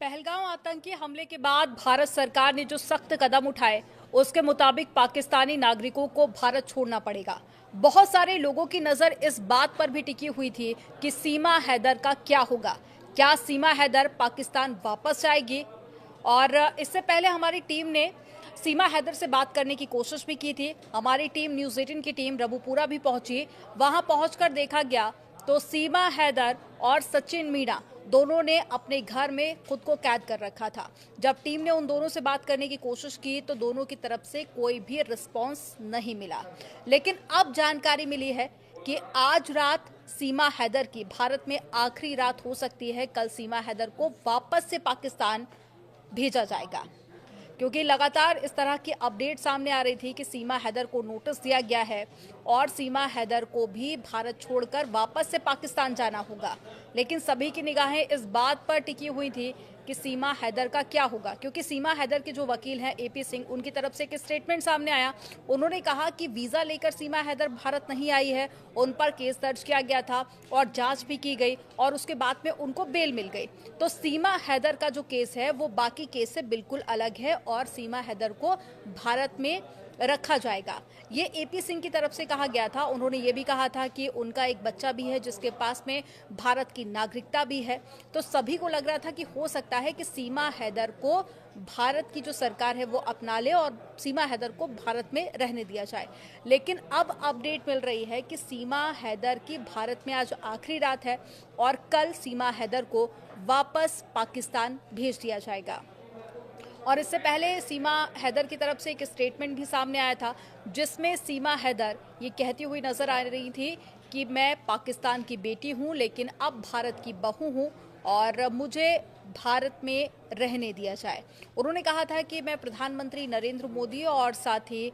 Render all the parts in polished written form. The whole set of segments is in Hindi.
पहलगाम आतंकी हमले के बाद भारत सरकार ने जो सख्त कदम उठाए उसके मुताबिक पाकिस्तानी नागरिकों को भारत छोड़ना पड़ेगा। बहुत सारे लोगों की नजर इस बात पर भी टिकी हुई थी कि सीमा हैदर का क्या होगा, क्या सीमा हैदर पाकिस्तान वापस जाएगी। और इससे पहले हमारी टीम ने सीमा हैदर से बात करने की कोशिश भी की थी। हमारी टीम न्यूज़ 18 की टीम रबुपुरा भी पहुंची। वहां पहुंचकर देखा गया तो सीमा हैदर और सचिन मीणा दोनों ने अपने घर में खुद को कैद कर रखा था। जब टीम ने उन दोनों से बात करने की कोशिश की तो दोनों की तरफ से कोई भी रिस्पांस नहीं मिला। लेकिन अब जानकारी मिली है कि आज रात सीमा हैदर की भारत में आखिरी रात हो सकती है। कल सीमा हैदर को वापस से पाकिस्तान भेजा जाएगा, क्योंकि लगातार इस तरह की अपडेट सामने आ रही थी कि सीमा हैदर को नोटिस दिया गया है और सीमा हैदर को भी भारत छोड़कर वापस से पाकिस्तान जाना होगा। लेकिन सभी की निगाहें इस बात पर टिकी हुई थी कि सीमा हैदर का क्या होगा, क्योंकि सीमा हैदर के जो वकील हैं एपी सिंह, उनकी तरफ से एक स्टेटमेंट सामने आया। उन्होंने कहा कि वीजा लेकर सीमा हैदर भारत नहीं आई है, उन पर केस दर्ज किया गया था और जांच भी की गई और उसके बाद में उनको बेल मिल गई। तो सीमा हैदर का जो केस है वो बाकी केस से बिल्कुल अलग है और सीमा हैदर को भारत में रखा जाएगा। ये एपी सिंह की तरफ से कहा गया था। उन्होंने ये भी कहा था कि उनका एक बच्चा भी है जिसके पास में भारत की नागरिकता भी है। तो सभी को लग रहा था कि हो सकता है कि सीमा हैदर को भारत की जो सरकार है वो अपना ले और सीमा हैदर को भारत में रहने दिया जाए। लेकिन अब अपडेट मिल रही है कि सीमा हैदर की भारत में आज आखिरी रात है और कल सीमा हैदर को वापस पाकिस्तान भेज दिया जाएगा। और इससे पहले सीमा हैदर की तरफ से एक स्टेटमेंट भी सामने आया था, जिसमें सीमा हैदर ये कहती हुई नजर आ रही थी कि मैं पाकिस्तान की बेटी हूं, लेकिन अब भारत की बहू हूं और मुझे भारत में रहने दिया जाए। उन्होंने कहा था कि मैं प्रधानमंत्री नरेंद्र मोदी और साथ ही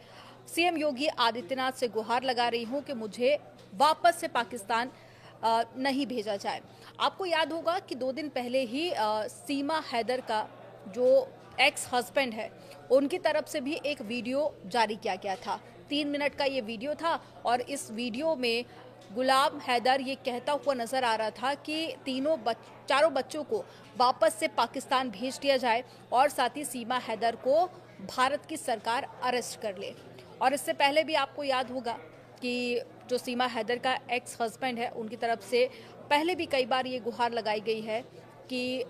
सीएम योगी आदित्यनाथ से गुहार लगा रही हूं कि मुझे वापस से पाकिस्तान नहीं भेजा जाए। आपको याद होगा कि 2 दिन पहले ही सीमा हैदर का जो एक्स हस्बैंड है उनकी तरफ से भी एक वीडियो जारी किया गया था। 3 मिनट का ये वीडियो था और इस वीडियो में गुलाम हैदर ये कहता हुआ नजर आ रहा था कि चारों बच्चों को वापस से पाकिस्तान भेज दिया जाए और साथ ही सीमा हैदर को भारत की सरकार अरेस्ट कर ले। और इससे पहले भी आपको याद होगा कि जो सीमा हैदर का एक्स हस्बैंड है उनकी तरफ से पहले भी कई बार ये गुहार लगाई गई है कि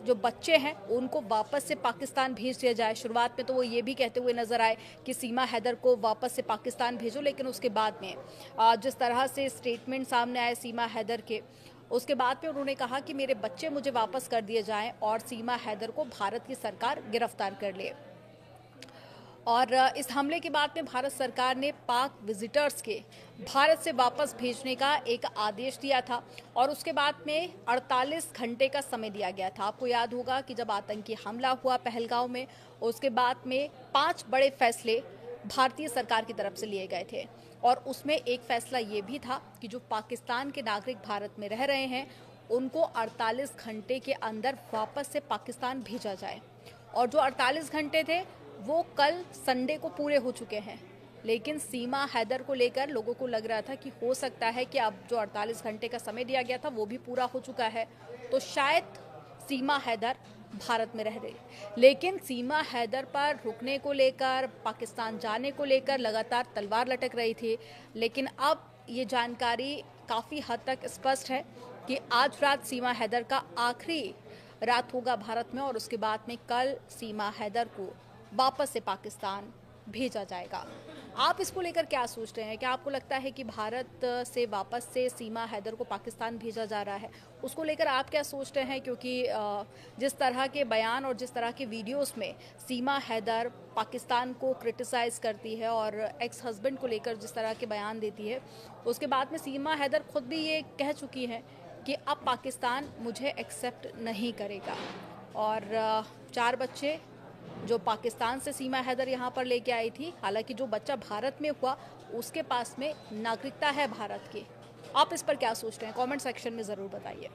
जो बच्चे हैं उनको वापस से पाकिस्तान भेज दिया जाए। शुरुआत में तो वो ये भी कहते हुए नजर आए कि सीमा हैदर को वापस से पाकिस्तान भेजो, लेकिन उसके बाद में जिस तरह से स्टेटमेंट सामने आए सीमा हैदर के, उसके बाद में उन्होंने कहा कि मेरे बच्चे मुझे वापस कर दिए जाएं और सीमा हैदर को भारत की सरकार गिरफ्तार कर ले। और इस हमले के बाद में भारत सरकार ने पाक विजिटर्स के भारत से वापस भेजने का एक आदेश दिया था और उसके बाद में 48 घंटे का समय दिया गया था। आपको याद होगा कि जब आतंकी हमला हुआ पहलगाम में, उसके बाद में 5 बड़े फैसले भारतीय सरकार की तरफ से लिए गए थे और उसमें एक फैसला ये भी था कि जो पाकिस्तान के नागरिक भारत में रह रहे हैं उनको 48 घंटे के अंदर वापस से पाकिस्तान भेजा जाए। और जो 48 घंटे थे वो कल संडे को पूरे हो चुके हैं। लेकिन सीमा हैदर को लेकर लोगों को लग रहा था कि हो सकता है कि अब जो 48 घंटे का समय दिया गया था वो भी पूरा हो चुका है, तो शायद सीमा हैदर भारत में रह रही। लेकिन सीमा हैदर पर रुकने को लेकर, पाकिस्तान जाने को लेकर लगातार तलवार लटक रही थी। लेकिन अब ये जानकारी काफ़ी हद तक स्पष्ट है कि आज रात सीमा हैदर का आखिरी रात होगा भारत में और उसके बाद में कल सीमा हैदर को वापस से पाकिस्तान भेजा जाएगा। आप इसको लेकर क्या सोचते हैं? क्या आपको लगता है कि भारत से वापस से सीमा हैदर को पाकिस्तान भेजा जा रहा है? उसको लेकर आप क्या सोचते हैं? क्योंकि जिस तरह के बयान और जिस तरह के वीडियोस में सीमा हैदर पाकिस्तान को क्रिटिसाइज करती है और एक्स हस्बैंड को लेकर जिस तरह के बयान देती है, उसके बाद में सीमा हैदर खुद भी ये कह चुकी हैं कि अब पाकिस्तान मुझे एक्सेप्ट नहीं करेगा। और 4 बच्चे जो पाकिस्तान से सीमा हैदर यहाँ पर लेके आई थी, हालांकि जो बच्चा भारत में हुआ उसके पास में नागरिकता है भारत की। आप इस पर क्या सोचते हैं? कमेंट सेक्शन में ज़रूर बताइए।